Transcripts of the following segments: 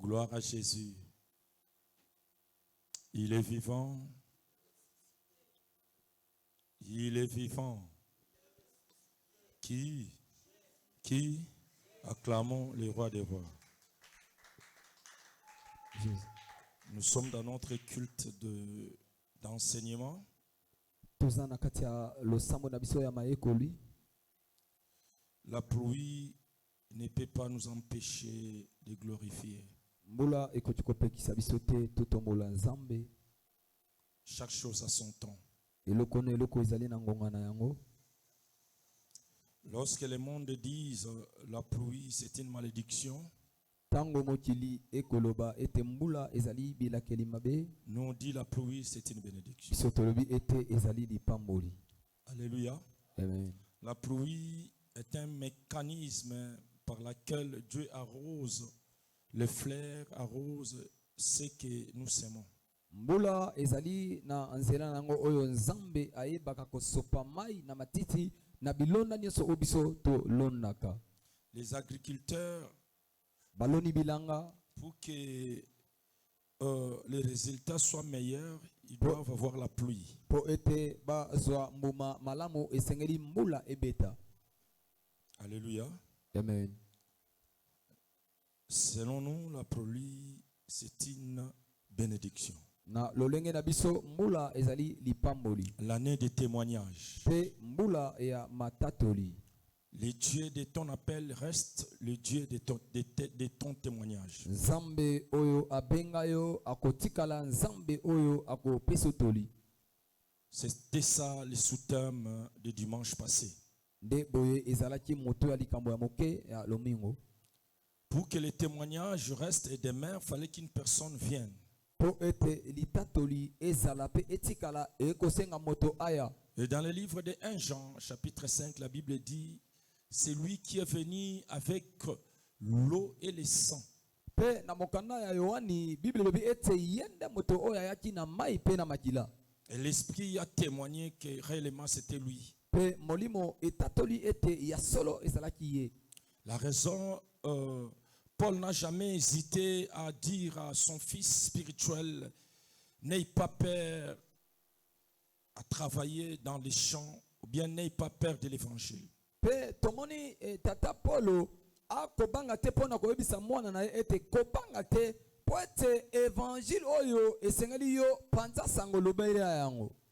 Gloire à Jésus. Il est vivant. Il est vivant. Qui acclamons le roi des rois. Nous sommes dans notre culte d'enseignement. La pluie ne peut pas nous empêcher de glorifier. Chaque chose a son temps. Lorsque le monde dit la pluie c'est une malédiction, nous on dit la pluie c'est une bénédiction. Alléluia. Amen. La pluie est un mécanisme par lequel Dieu arrose les fleurs, arrose ce que nous semons. Mbula ezali na nzela nango oyo nzambe ayebaka kosopa mai na matiti na bilonda nyonso obiso to londaka. Les agriculteurs, baloni bilanga, pour que les résultats soient meilleurs, ils doivent avoir la pluie. Po ete bazwa mbuma malamu esengeli mbula ebeta. Alléluia. Amen. Selon nous, la pluie c'est une bénédiction. Na lolenge na biso mbula ezali lipamboli. L'année des témoignages. Pe mbula ya matatoli. Le Dieu de ton appel reste le Dieu de ton témoignage. Nzambe oyo abengayo akotikala nzambe oyo akopesotoli. C'était ça le sous-thème de dimanche passé. Nde boye ezalaki moto ya likambo ya moke ya lomingo. Pour que le témoignage reste et demeure, il fallait qu'une personne vienne. Et dans le livre de 1 Jean, chapitre 5, la Bible dit, c'est lui qui est venu avec l'eau et le sang. Et l'Esprit a témoigné que réellement c'était lui. La raison, Paul n'a jamais hésité à dire à son fils spirituel, n'aie pas peur à travailler dans les champs, ou bien n'aie pas peur de l'évangile.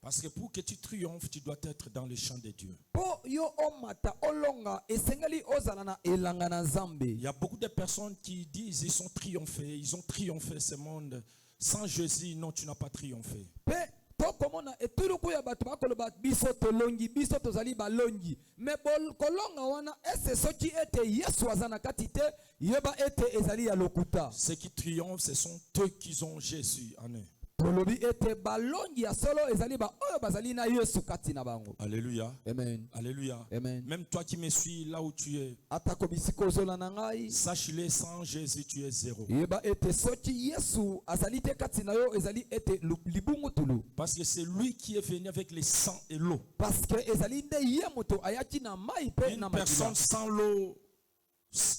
Parce que pour que tu triomphes, tu dois être dans les champs de Dieu. Il y a beaucoup de personnes qui disent ils ont triomphé ce monde. Sans Jésus, non, tu n'as pas triomphé. Ceux qui triomphent, ce sont eux qui ont Jésus en eux. Alléluia. Amen. Alléluia. Amen. Même toi qui me suis là où tu es, sache-le, sans Jésus tu es zéro. Parce que c'est lui qui est venu avec le sang et l'eau. Une personne sans l'eau,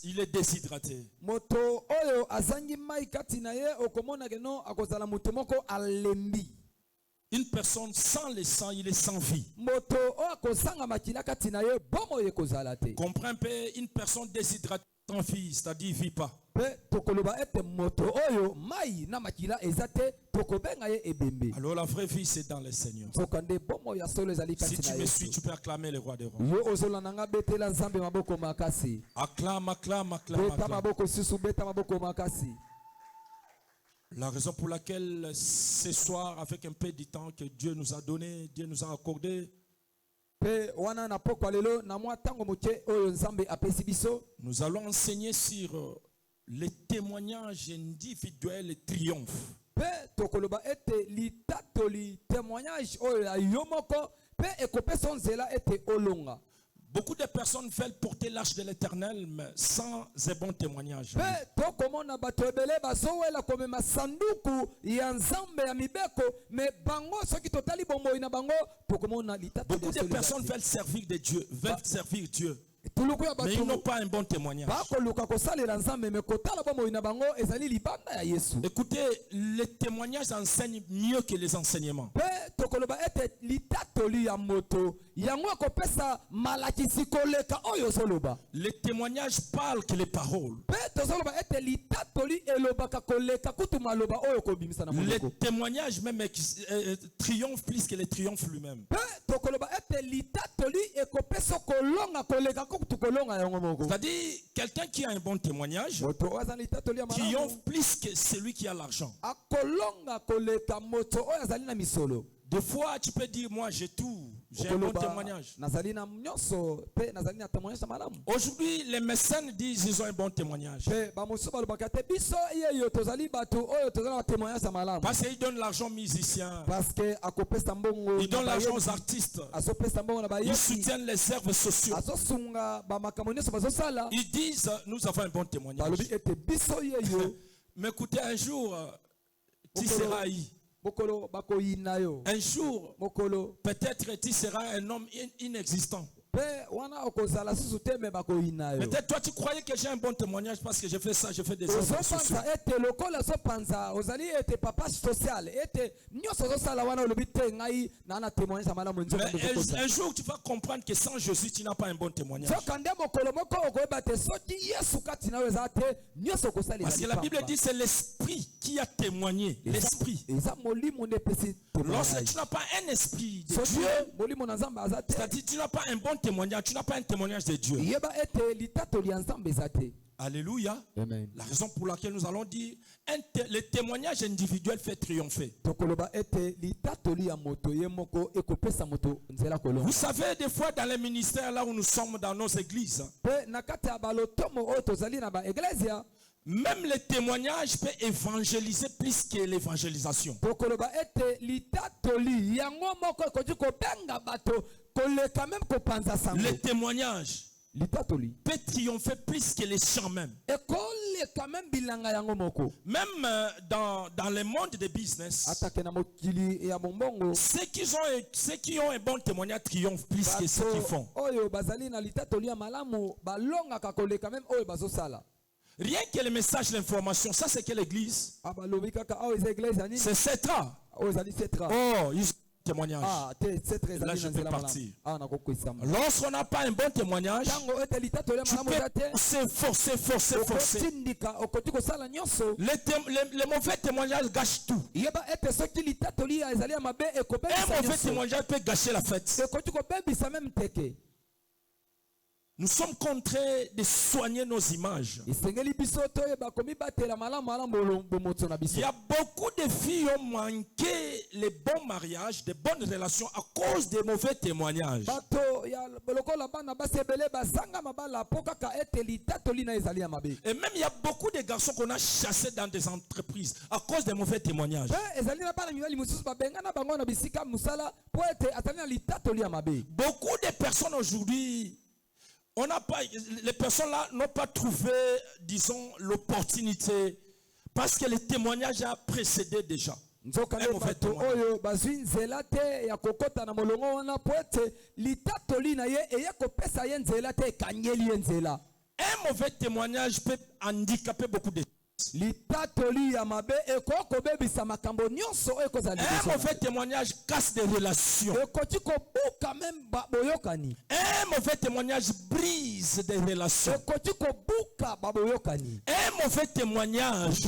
il est déshydraté. Une personne sans le sang, il est sans vie. Comprends un peu, une personne déshydratée sans vie, c'est-à-dire ne vit pas. Alors la vraie vie c'est dans le Seigneur. Si tu me suis, tu peux acclamer le roi des rois. Acclame, acclame, acclame, acclame. La raison pour laquelle ce soir, avec un peu de temps que Dieu nous a donné, Dieu nous a accordé, nous allons enseigner sur les témoignages individuels et triomphes. Beaucoup de personnes veulent porter l'arche de l'Éternel, mais sans un bon témoignage. Beaucoup de personnes veulent servir de Dieu, veulent servir Dieu. mais ils n'ont pas un bon témoignage. Écoutez, les témoignages enseignent mieux que les enseignements. Les témoignages parlent que les paroles. Les témoignages même triomphent plus que les triomphes lui-même. C'est-à-dire, quelqu'un qui a un bon témoignage triomphe plus que celui qui a l'argent. Des fois, tu peux dire, moi j'ai tout, j'ai un bon témoignage. Aujourd'hui, les mécènes disent qu'ils ont un bon témoignage. Parce qu'ils donnent l'argent aux musiciens. Ils donnent l'argent aux artistes. Ils soutiennent les œuvres sociales. Ils disent, nous avons un bon témoignage. Mais écoutez, un jour, tu seras haï. Un jour, peut-être tu seras un homme inexistant. Peut-être toi tu croyais que j'ai un bon témoignage parce que j'ai fait ça, j'ai fait des œuvres sociales. Mais un jour tu vas comprendre que sans Jésus tu n'as pas un bon témoignage. Parce que la Bible dit c'est l'esprit qui a témoigné. L'esprit. Lorsque tu n'as pas un esprit de Dieu, c'est-à-dire tu n'as pas un bon témoignage, tu n'as pas un témoignage de Dieu. Alléluia. Amen. La raison pour laquelle nous allons dire le témoignage individuel fait triompher. Vous savez, des fois dans les ministères là où nous sommes dans nos églises, même le témoignage peut évangéliser plus que l'évangélisation. Le témoignage peut triompher plus que les chants même. Même dans le monde des business, ceux qui ont un bon témoignage triomphent plus que ceux qui font. Rien que le message, l'information, ça c'est quelle église? C'est Cetra. Oh, ils ont un témoignage. Là je vais partir. Lorsqu'on n'a pas un bon témoignage, tu peux forcer. Les mauvais témoignages gâchent tout. Un mauvais témoignage peut gâcher la fête. Nous sommes contraints de soigner nos images. Il y a beaucoup de filles qui ont manqué les bons mariages, de bonnes relations à cause des mauvais témoignages. Et même il y a beaucoup de garçons qu'on a chassés dans des entreprises à cause des mauvais témoignages. Beaucoup de personnes aujourd'hui, les personnes là n'ont pas trouvé, disons, l'opportunité parce que le témoignage a précédé déjà. Un mauvais témoignage peut handicaper beaucoup de choses. Un mauvais témoignage casse des relations. Un mauvais témoignage brise des relations. Un mauvais témoignage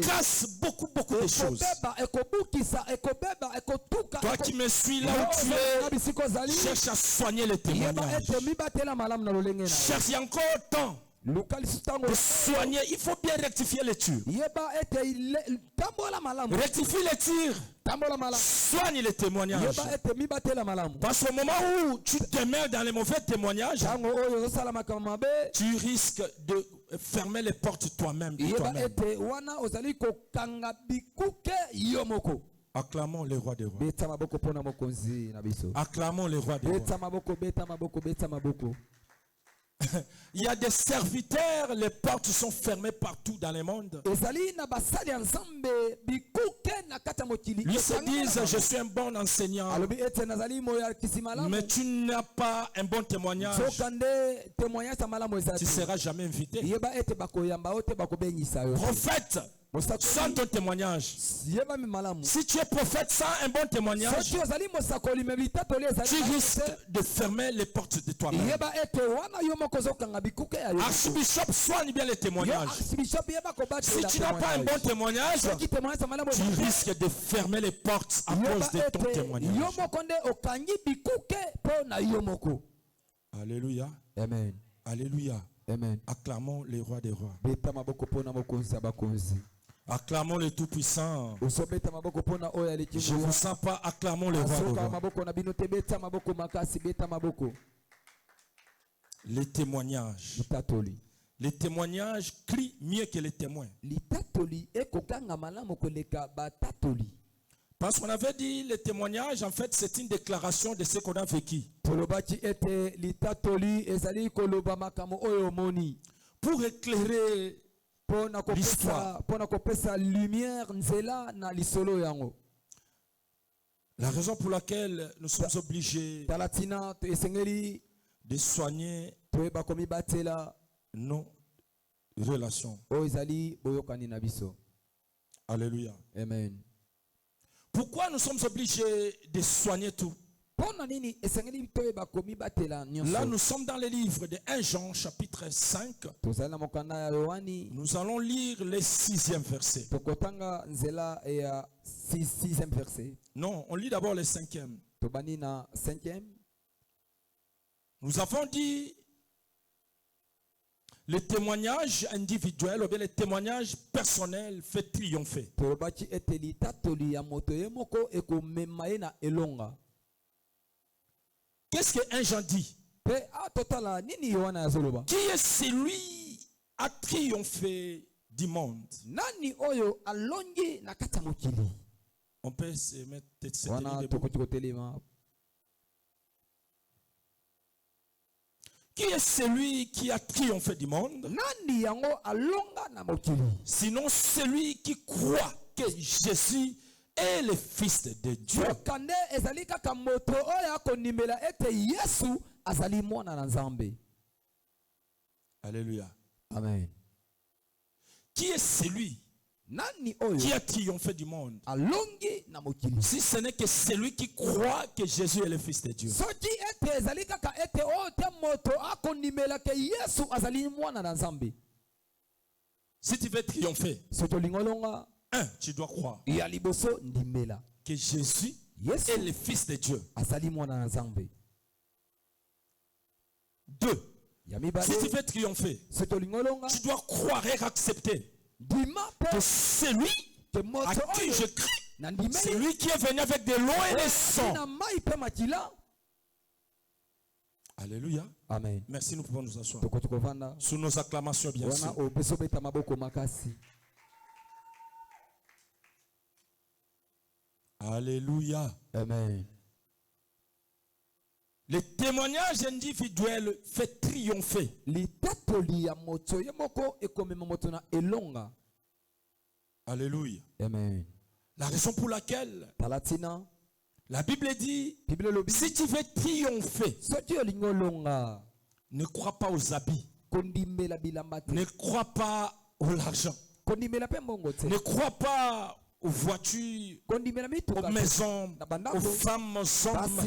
casse beaucoup de choses. Toi qui me suis là où tu es, cherche à soigner les témoignages. Cherche encore temps de soigner. Il faut bien rectifier les tirs. Rectifie les tirs. Soigne les témoignages. Parce qu'au moment où tu demeures dans les mauvais témoignages, tu risques de fermer les portes toi-même. Acclamons le roi des rois. Acclamons le roi des rois. Il y a des serviteurs, les portes sont fermées partout dans le monde. Lui se disent, je suis un bon enseignant, mais tu n'as pas un bon témoignage. Tu ne seras jamais invité. Prophète, sans ton témoignage. Si tu es prophète sans un bon témoignage, tu risques de fermer les portes de toi-même. Archbishop, soigne bien les témoignages. Si tu n'as pas un bon témoignage, tu risques de fermer les portes à cause de ton témoignage. Alléluia. Amen. Alléluia. Amen. Acclamons le roi des rois. Acclamons le Tout-Puissant. Je ne vous sens pas, acclamons le roi des rois. Les témoignages. Les témoignages crient mieux que les témoins. Parce qu'on avait dit, les témoignages, en fait, c'est une déclaration de ce qu'on a vécu. Pour éclairer l'histoire. La raison pour laquelle nous sommes obligés de soigner nos relations. Alléluia. Amen. Pourquoi nous sommes obligés de soigner tout? Là, nous sommes dans le livre de 1 Jean, chapitre 5. Nous allons lire le 6e verset. Non, on lit d'abord le 5e. Nous avons dit le témoignage individuel ou bien le témoignage personnel fait triompher. Qu'est-ce que 1 Jean dit? Qui est celui qui a triomphé du monde? On peut se mettre debout. Qui est celui qui a triomphé du monde? Sinon celui qui croit que Jésus est le Fils de Dieu. Alléluia. Amen. Qui est celui qui a triomphé du monde? Si ce n'est que celui qui croit que Jésus est le Fils de Dieu. Si tu veux triompher, tu dois croire que Jésus est le Fils de Dieu. 2. Si tu veux triompher, tu dois croire et accepter que celui à qui je crie, c'est lui qui est venu avec de l'eau et le sang. Alléluia. Amen. Merci, nous pouvons nous asseoir. Sous nos acclamations, bien sûr. Alléluia. Amen. Le témoignage individuel fait triompher. Alléluia. Amen. La raison pour laquelle la Bible dit, si tu veux triompher, ne crois pas aux habits, ne crois pas à l'argent, ne crois pas aux voitures, aux maisons, aux femmes, aux hommes,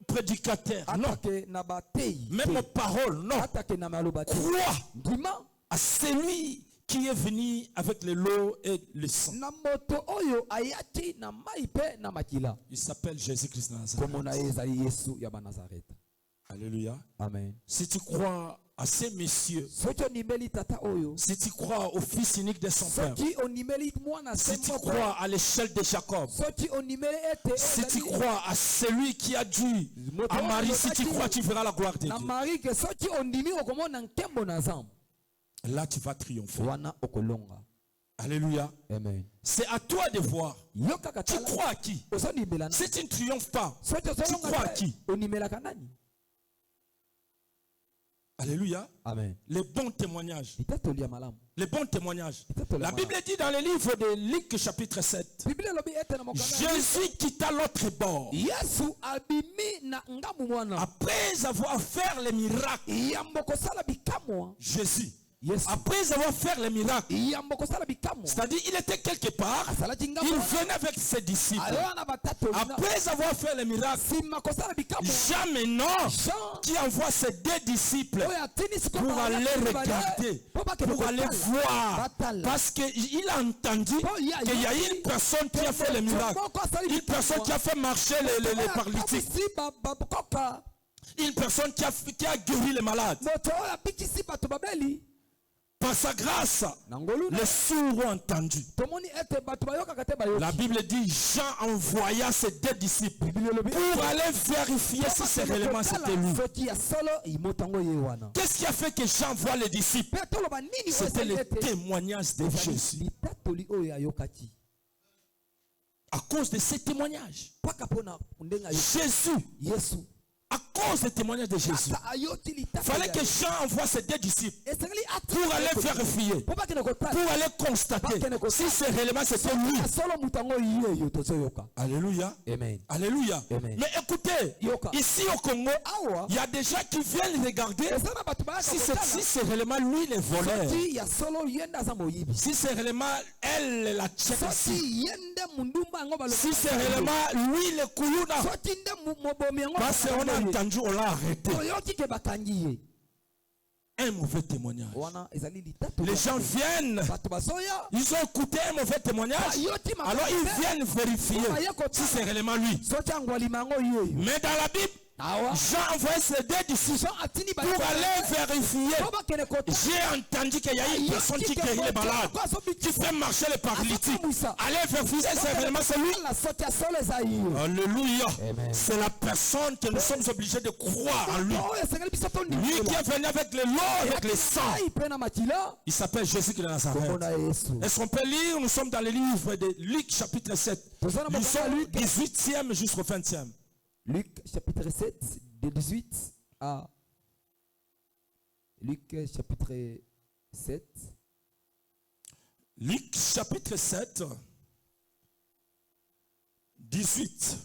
prédicateurs, non. Même aux paroles, non. Crois à celui qui est venu avec le lot et le sang. Il s'appelle Jésus-Christ Nazareth. Alléluia. Amen. Si tu crois à ces messieurs, si tu crois au Fils unique de son Père, si tu crois à l'échelle de Jacob, si tu crois à celui qui a dû à Marie, si tu crois, tu verras la gloire de Dieu. Là, tu vas triompher. Alléluia. Amen. C'est à toi de voir. Tu crois à qui? Si tu ne triomphes pas, tu crois à qui? Alléluia. Amen. Les bons témoignages. Litatolia malamu. Les bons témoignages. Litatolia La Bible dit dans le livre de Luc chapitre 7, Biblia lobi ete na mokanda. Jésus quitta l'autre bord. Yesu abimi na ngamu mwana. Après avoir fait les miracles, Yamboko sala bikamwa. Jésus, Yesu. après avoir fait les miracles, Yamboko sala bikamwa. c'est-à-dire il était quelque part, Asala il jingamu. venait avec ses disciples. Ayona batatu. Après avoir fait les miracles, Sima kosala bikamwa. Jean maintenant, Jean. qui envoie ses deux disciples Oya tini pour aller regarder, pour aller voir, parce qu'il a entendu qu'il y a une personne qui a fait les miracles, une personne qui a fait marcher les paralytiques, une personne qui a guéri les malades. Par sa grâce, les sourds ont entendu. La Bible dit Jean envoya ses deux disciples pour aller vérifier si ces éléments c'était lui. Qu'est-ce qui a fait que Jean voit les disciples? C'était le témoignage de Jésus. À cause de ces témoignages, Jésus, à cause des témoignages de Jésus, il fallait que Jean envoie ses deux disciples pour aller vérifier, pour aller constater si ces éléments c'était lui. Alléluia. Amen. Alléluia. Amen. Mais écoutez, ici au Congo, il y a des gens qui viennent regarder si c'est réellement lui le voleur, si c'est réellement elle la tchèque ici, si c'est réellement lui le koulouna, parce qu'on a entendu, on l'a arrêté. Un mauvais témoignage. Les gens viennent, ils ont écouté un mauvais témoignage, alors ils viennent vérifier si c'est réellement lui. Mais dans la Bible, Jean envoyé ses deux disciples pour aller vérifier. J'ai entendu qu'il y a une personne qui guérit les malades, qui fait marcher les paralytiques. Allez vérifier si c'est réellement celui. Alléluia. C'est la personne que nous sommes obligés de croire en lui. Lui qui est venu avec le lot, avec le sang. Il s'appelle Jésus de Nazareth. Est-ce qu'on peut lire? Nous sommes dans le livre de Luc chapitre 7. Nous sommes du 18e jusqu'au 20e. Luc chapitre 7, de 18 à Luc chapitre 7. Luc chapitre 7, 18.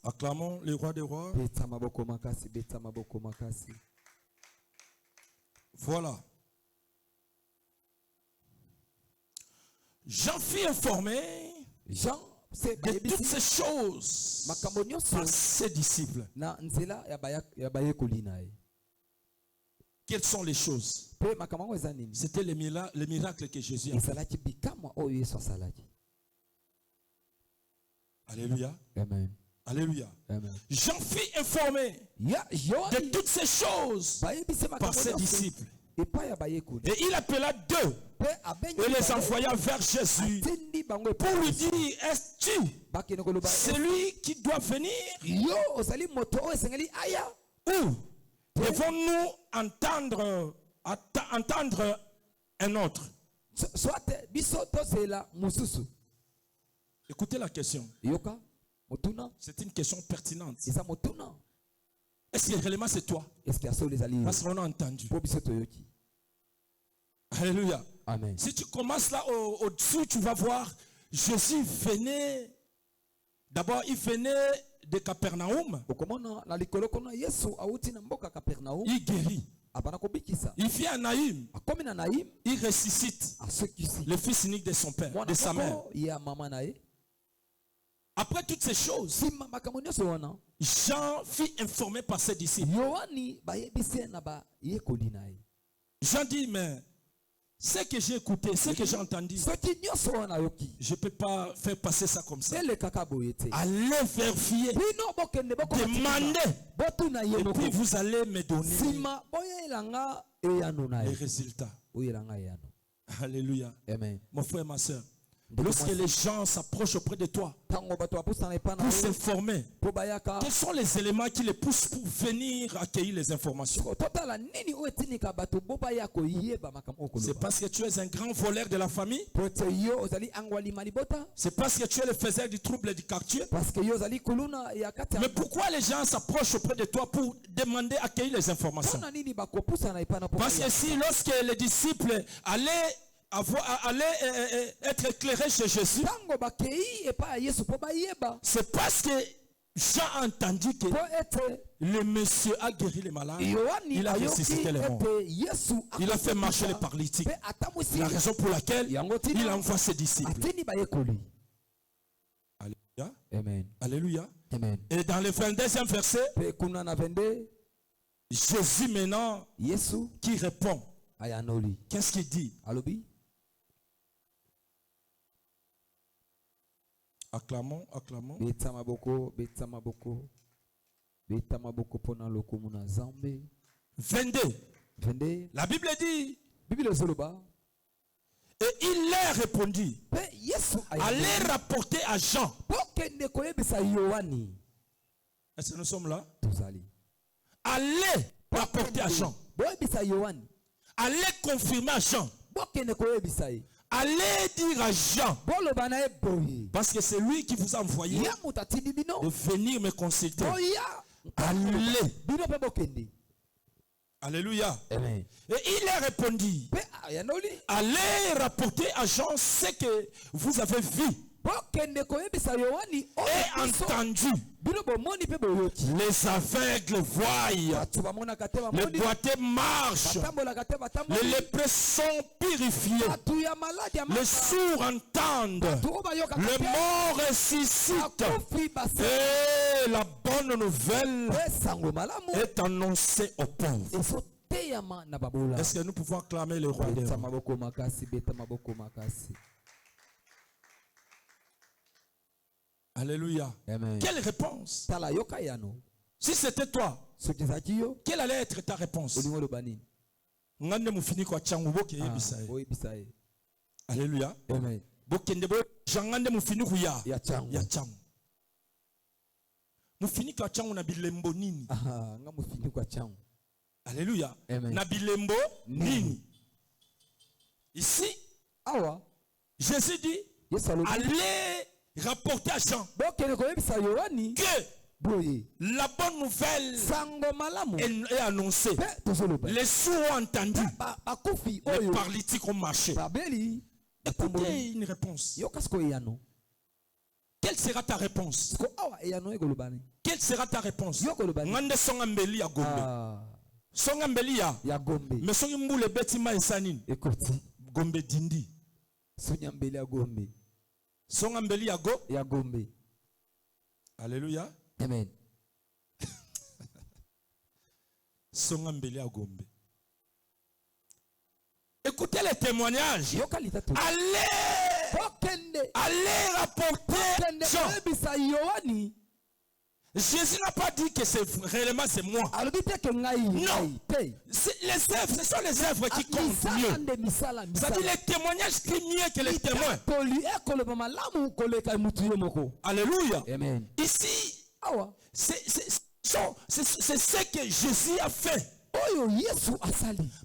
Acclamons le roi des rois. Voilà. Jean fut informé de toutes ces choses par ses disciples. Quelles sont les choses? C'était les miracles que Jésus a fait. Alléluia. Amen. Alléluia. Amen. Jean fut informé de toutes ces choses par ses disciples. Et il appela deux et les envoya vers Jésus pour lui dire, es-tu celui qui doit venir ou devons-nous entendre un autre? Écoutez la question. C'est une question pertinente. Est-ce que réellement c'est toi? Parce qu'on a entendu. Alléluia. Amen. Si tu commences là au-dessus, tu vas voir, Jésus venait, d'abord il venait de Capernaum. Il guérit. Il vient à Naïm. Il ressuscite le fils unique de son père, de sa mère. Après toutes ces choses, Jean fut informé par ses disciples. Jean dit, mais ce que j'ai écouté, ce que j'ai entendu, je ne peux pas faire passer ça comme ça. Allez vérifier, demandez, et puis vous allez me donner les résultats. Alléluia. Amen. Mon frère et ma soeur, Lorsque les gens s'approchent auprès de toi pour s'informer, quels sont les éléments qui les poussent pour venir accueillir les informations? C'est parce que tu es un grand voleur de la famille? C'est parce que tu es le faiseur du trouble du quartier? Mais pourquoi les gens s'approchent auprès de toi pour demander accueillir les informations? Parce que si lorsque les disciples allaient être éclairés chez Jésus, c'est parce que Jean a entendu que le monsieur a guéri les malades, il a ressuscité les morts, il a fait marcher les paralytiques. La raison pour laquelle il envoie ses disciples. Alléluia. Amen. Alléluia. Amen. Et dans le 22e verset, Jésus maintenant qui répond, qu'est-ce qu'il dit? Acclamons, acclamons. 22. La Bible dit, et il leur répondit, allez rapporter à Jean. Est-ce que nous sommes là? Allez rapporter à Jean. Allez confirmer à Jean. Allez dire à Jean, parce que c'est lui qui vous a envoyé de venir me consulter. Allez. Alléluia. Amen. Et il leur répondit, allez rapporter à Jean ce que vous avez vu et entendu. Les aveugles voient, les boiteux marchent, les lépreux sont purifiés, les sourds entendent, les morts ressuscitent, et la bonne nouvelle est annoncée aux pauvres. Est-ce que nous pouvons acclamer le roi des rois? Alléluia. Amen. Quelle réponse? Si c'était toi, quelle allait être ta réponse? Alléluia. Amen. Alléluia. Amen. Nabilembo nini. Ici, Jésus dit, allez rapporter à Jean que la bonne nouvelle est annoncée. Les sourds ont entendu, les paralytiques ont marché. Écoutez une réponse. Quelle sera ta réponse? Quelle sera ta réponse? Ngande songa mbeli ya Gombe. Songa mbeli ya Gombe. Mais songa mbule betima esanini. Gombe dindi. Songa mbeli ya Gombe. Songa mbeli ya Gombe. Alléluia. Amen. Songa mbeli ya Gombe. Écoutez les témoignages. Allez rapporter Jean. Jésus n'a pas dit que réellement c'est moi. Non. Les œuvres, ce sont les œuvres qui comptent mieux. C'est-à-dire les témoignages qui mieux que les témoins. Alléluia. Amen. Ici, c'est ce que Jésus a fait.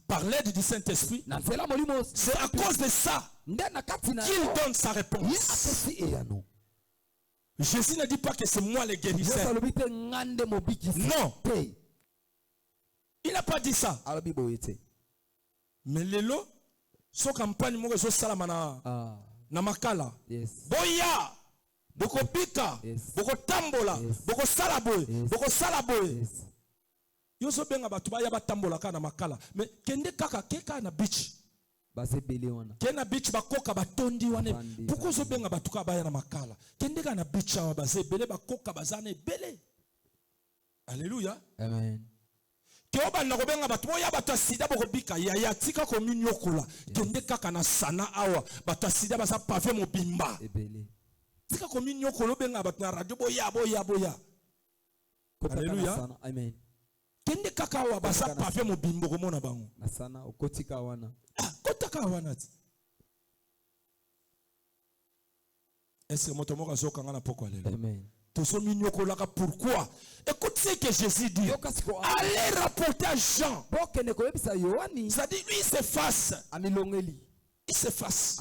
Par l'aide du Saint-Esprit. C'est à cause de ça qu'il donne sa réponse. Jésus ne dit pas que c'est moi le guérisseur. Non. Il n'a pas dit ça. Mais lelo, so campagne mo so salamana na makala. Boya, boko pika, boko tambola, boko salaboy, boko salaboy. Yo so benga batu ba ya batambola kana makala. Mais kende kaka keka na beach. Kena beach bakoka batondi wane. Pourquoi so benga batu ka ba ya na makala? Kende ka na beach wa baze bele bakoka bazane bele. Alléluia. Amen. Keoba na kobenga batu boya batu sida boko bika ya tika commune yokola. Kende kaka na sana awa batu sida basa pave mo bimba. Tika commune yokola benga batu na radio boya. Alléluia. Amen. Kende kaka wa basa pave mo bimbo ko mona bango. Nasana okotika wana. Kotaka wana. Est-ce que moto moko azokanga na poko lelo? Amen. Pourquoi? Écoute ce que Jésus dit. Allez rapporter à Jean. Ça dit, lui, il s'efface. Il s'efface.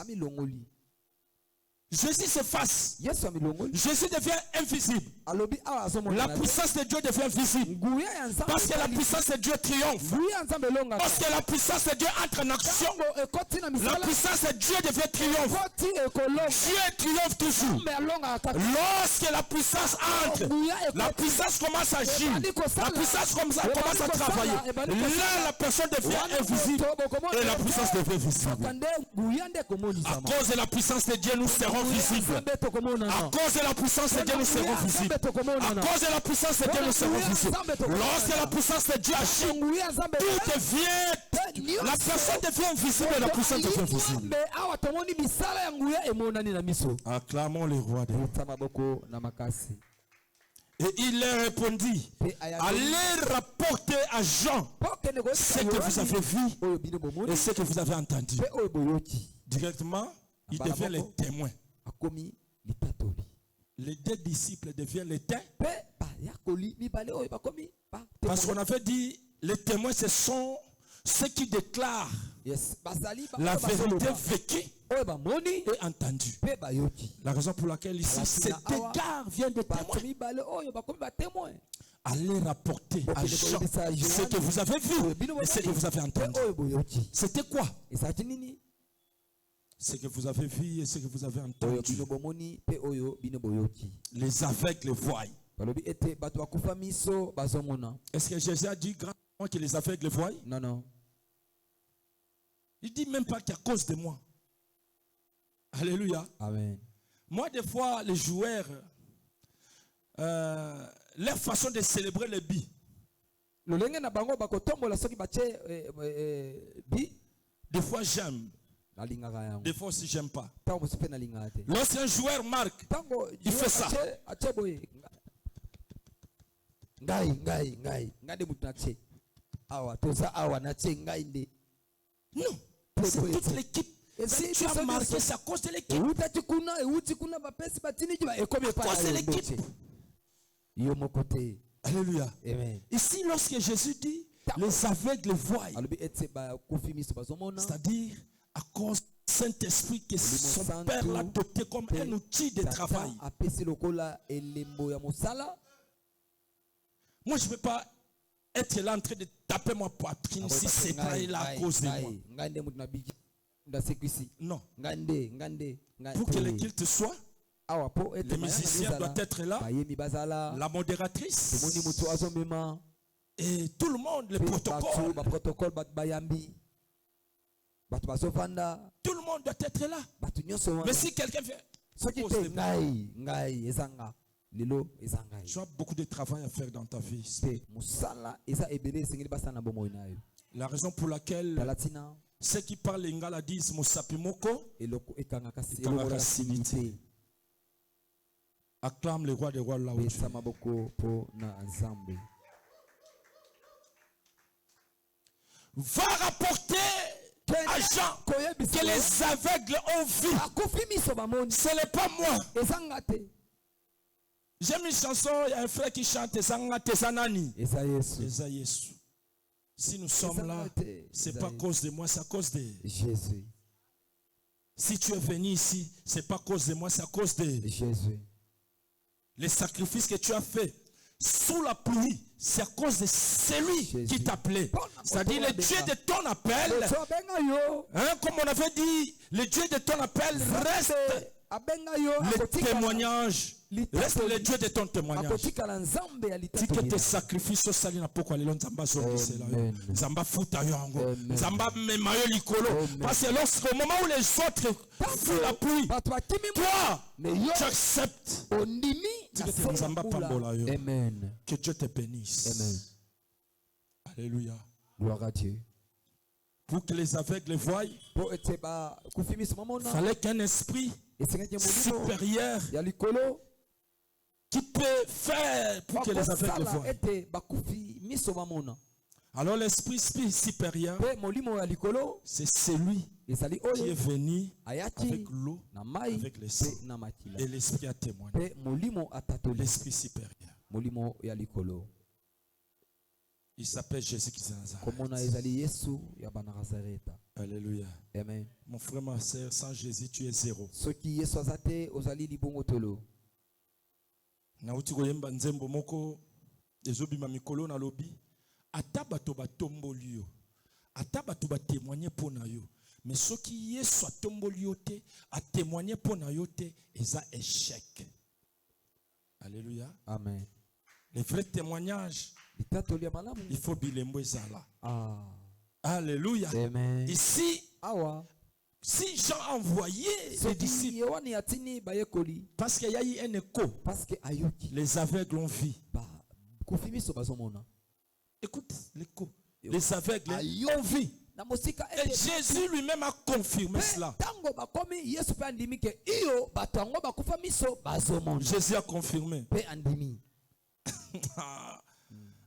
Jésus s'efface. Jésus devient invisible. La puissance de Dieu devient visible. Parce que la puissance de Dieu triomphe. Parce que la puissance de Dieu entre en action. La puissance de Dieu devient triomphe. Dieu triomphe toujours. Lorsque la puissance entre, la puissance commence à agir. La puissance commence à travailler. Là, la personne devient invisible. Et la puissance devient visible. À cause de la puissance de Dieu, nous serons visibles. À cause de la puissance de Dieu, nous serons visibles. À cause de la puissance de Dieu, nous serons visibles. Lorsque la puissance de Dieu agit, tout devient, la personne devient visible et la puissance devient visible. Acclamons le roi des rois. Et il leur répondit, allez rapporter à Jean ce que vous avez vu et ce que vous avez entendu. Directement, il devient les témoins. Les deux disciples deviennent les témoins. Parce qu'on avait dit, les témoins, ce sont ceux qui déclarent la vérité vécue et entendue. La raison pour laquelle ici, cet égard vient de témoins. Allez rapporter à Jean ce que vous avez vu et ce que vous avez entendu. C'était quoi? Ce que vous avez vu et ce que vous avez entendu. Les aveugles voient. Est-ce que Jésus a dit grandement que les aveugles voient? Non, non. Il dit même pas qu'à cause de moi. Alléluia. Amen. Moi, des fois, les joueurs, leur façon de célébrer le bi. Des fois, j'aime. Des fois aussi, j'aime pas. Lorsqu'un joueur marque, il fait ça. Non, c'est toute l'équipe. Si tu as marqué, c'est à cause de l'équipe. À cause de l'équipe. Alléluia. Ici, lorsque Jésus dit, les aveugles voient, c'est-à-dire à cause du Saint-Esprit que son Père l'a doté comme un outil de travail. Moi, je ne peux pas être là en train de taper ma poitrine si c'est pas là à cause de moi. Non. Pour que le culte soit, les musiciens doivent être là, la modératrice, et tout le monde, les protocoles. Tout le monde doit être là. Mais si quelqu'un fait, tu as beaucoup de travail à faire dans ta vie. La raison pour laquelle ceux qui parlent lingala disent Mosapimoko, acclame le roi des rois là où tu es. Va rapporter à Jean que les aveugles ont vu. Ce n'est pas moi. J'aime une chanson, il y a un frère qui chante Tesanani. Esaïesu. Si nous sommes là, ce n'est pas à cause de moi, c'est à cause de Jésus. Si tu es venu ici, ce n'est pas à cause de moi, c'est à cause de Jésus. Les sacrifices que tu as fait sous la pluie, c'est à cause de celui qui t'appelait. C'est-à-dire le Dieu de ton appel. Hein, comme on avait dit, le Dieu de ton appel reste le témoignage. Reste le Dieu de ton témoignage. Si que tes sacrifices au sali na poko alelo nzamba zongisela yo. Nzamba futa yango. Nzamba memayo likolo. Parce que lorsqu'au moment où les autres fuient la pluie, toi, tu acceptes. Que Dieu te bénisse. Alléluia. Gloire à Dieu. Pour que les aveugles voient, il fallait qu'un esprit supérieur qui peut faire pour que les aveugles voient. Alors l'esprit supérieur, c'est celui ezali qui est oyo venu ayaki avec l'eau, na mai avec le mpe sang. na makila Et l'Esprit a témoigné. mpe molimo atatoli L'Esprit supérieur. molimo ya likolo Il s'appelle Jésus-Christ de Nazareth. komona ezali yesu ya banazareta. Alléluia. Amen. Mon frère, ma soeur, sans Jésus, tu es zéro. soki yesu aza te ozali libongo tolo. Nauti koyemba nzembo moko ezobima mikolo na lobi ata bato batomboli yo ata bato batémoigner pona yo mais soki Yesu atomboli yo te atémoigner pona yo te eza échec. Alléluia. Amen. Les vrais témoignages, litatoli ya malamu. il faut bilembo ezala. Ah. Alléluia. Amen. Ici, awa si Jean a envoyé les disciples, yohani atini bayekoli parce qu'il y a eu un écho, parce que ayoki les aveugles ont vu. ba kufimiso bazomona. Écoute l'écho. Les aveugles ont vu. Na mosika Et Jésus lui-même a confirmé cela. tango bakomi yesu pe andimi ke iyo bato yango bakufa miso bazomona. Jésus a confirmé. Pe andimi.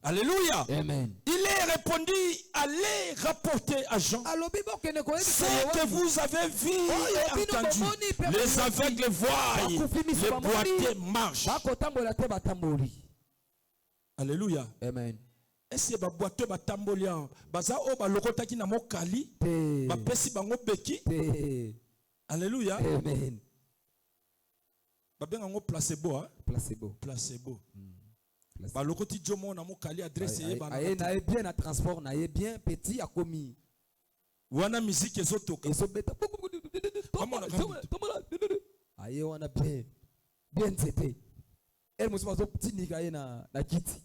Alléluia. Amen. Il est répondu, allez rapporter à Jean ce que vous avez vu et entendu. Les aveugles voient, les boiteux marchent. Alléluia. Amen. Est-ce que les boiteux batamboli baza o balokotaki na mokali ba pesi bango beki? Alléluia. Amen. Ba benga ngo placebo hein? Placebo. Placebo. Balokoti jomo na mokali adresse ye bana. Na bien na transport na ye bien petit a commis. Wana musique ezotoka. Ezobeta. Aye wana bien. Bien c'était. Elle me semble petit kaye na kiti.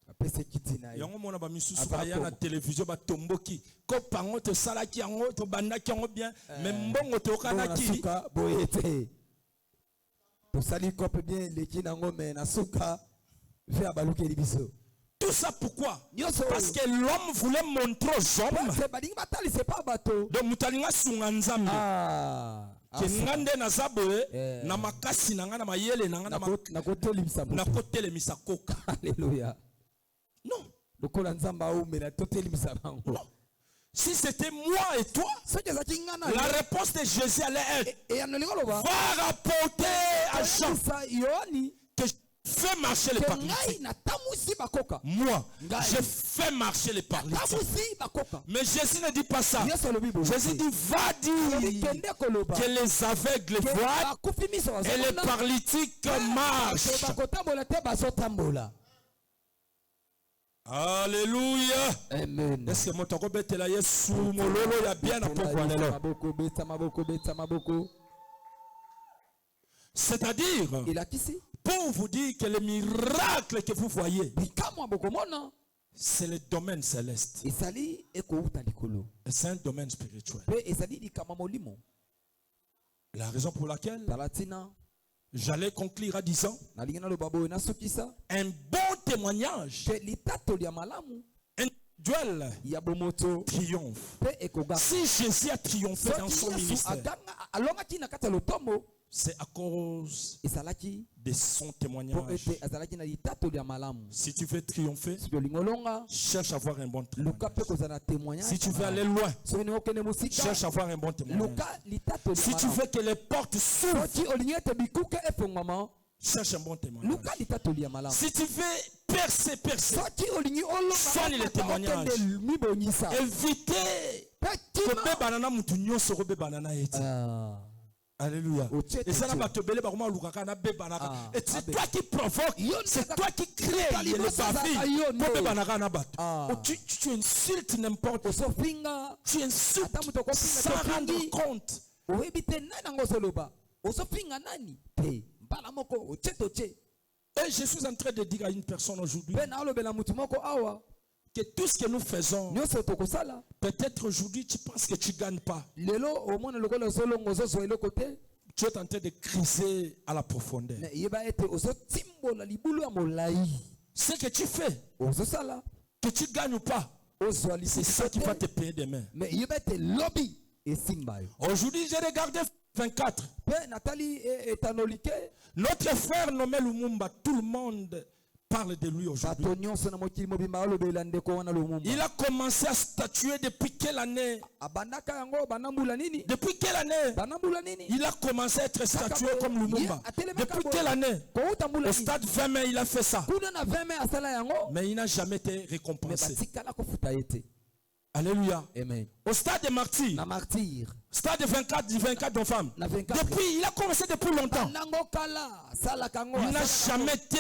Apese kiti na ye. Yango mona ba misusu ba ya na télévision ba tomboki. Ko pango to salaki yango to bandaki yango bien mais mbongo to kana kili. Boyete. To sali kope bien leki nango mais na suka. Tout ça pourquoi? Parce que l'homme voulait montrer aux hommes. Donc mutalinga sunga nzambe. Ke ngande na zaboe na makasi na ngana mayele na ngana na kotele misakoka. Alléluia. Non. Non. Si c'était moi et toi, la réponse de Jésus allait être va rapporter à Jean que fais marcher les paralytiques. Moi, je fais marcher les paralytiques. Mais Jésus ne dit pas ça. Jésus dit va dire que les aveugles voient et les paralytiques marchent. Alléluia. Amen. Est-ce que mon toko betela Yesu mololo ya bien na poko lelo? C'est-à-dire, pour vous dire que les miracles que vous voyez, c'est le domaine céleste. Et c'est un domaine spirituel. La raison pour laquelle j'allais conclure en disant un bon témoignage individuel triomphe. Si Jésus a triomphé dans son ministère, c'est à cause de son témoignage. Si tu veux triompher, cherche à avoir un bon témoignage. Si tu veux aller loin, cherche à avoir un bon témoignage. Si tu veux que les portes s'ouvrent, cherche un bon témoignage. Si tu veux percer, soigne les témoignages. Évitez que banana mutunyo sorobe banana eti. Alléluia. Et ça et c'est toi qui provoque, c'est toi qui crée les bavilles. Tu insultes n'importe qui. Tu insultes sans rendre compte. Et je suis en train de dire à une personne aujourd'hui que tout ce que nous faisons, peut-être aujourd'hui tu penses que tu ne gagnes pas. Tu es en train de criser à la profondeur. Ce que tu fais, que tu gagnes ou pas, c'est ça qui va te payer demain. Aujourd'hui, j'ai regardé 24. Notre frère nommé Lumumba, tout le monde parle de lui aujourd'hui. bato nyonso na mokili mobimba balobela ndeko wana Lumumba. Il a commencé à statuer depuis quelle année? Abandaka yango banambula nini? Depuis quelle année? Banambula nini? Il a commencé à être statué comme Lumumba. Depuis quelle année? Au stade 20 mai, il a fait ça. Kuna na 20 mai asala yango. Mais il n'a jamais été Mais récompensé. batikala kofuta ete. Alléluia. Amen. Au stade des martyrs, Na martyr. stade de 24 de femmes. Na 24. Depuis, il a commencé depuis longtemps. Nango kala sala kango. Il n'a jamais été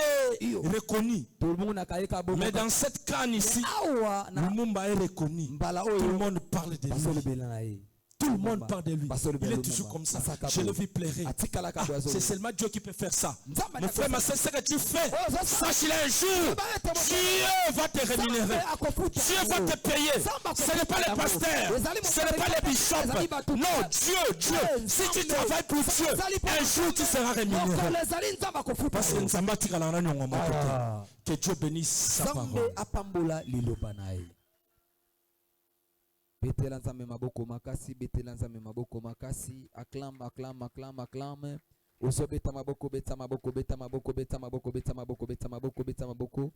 reconnu. Tout le monde a kaika bobo. Mais dans cette canne ici, Awa na Lumumba est reconnu. mbala Tout le oyo. monde parle de lui. Basolobela na ye. Tout le monde parle de lui. Il est toujours comme ça. Je le vis pleurer. Ah, c'est seulement Dieu qui peut faire ça. Mon frère, ma soeur, ce que tu fais, sache-le un jour, Dieu va te rémunérer. Dieu va te payer. Ce n'est pas les pasteurs, ce n'est pas les bishops. Non, Dieu. Si tu travailles pour Dieu, un jour tu seras rémunéré. Parce que Nzamba tikalana nyongo moko te. Que Dieu bénisse sa parole. Apambola liloba na ye. Betela nzambe maboko makasi, betela nzambe maboko makasi, acclame. Oso beta maboko, beta maboko, beta maboko, beta maboko, beta maboko, beta maboko, beta maboko.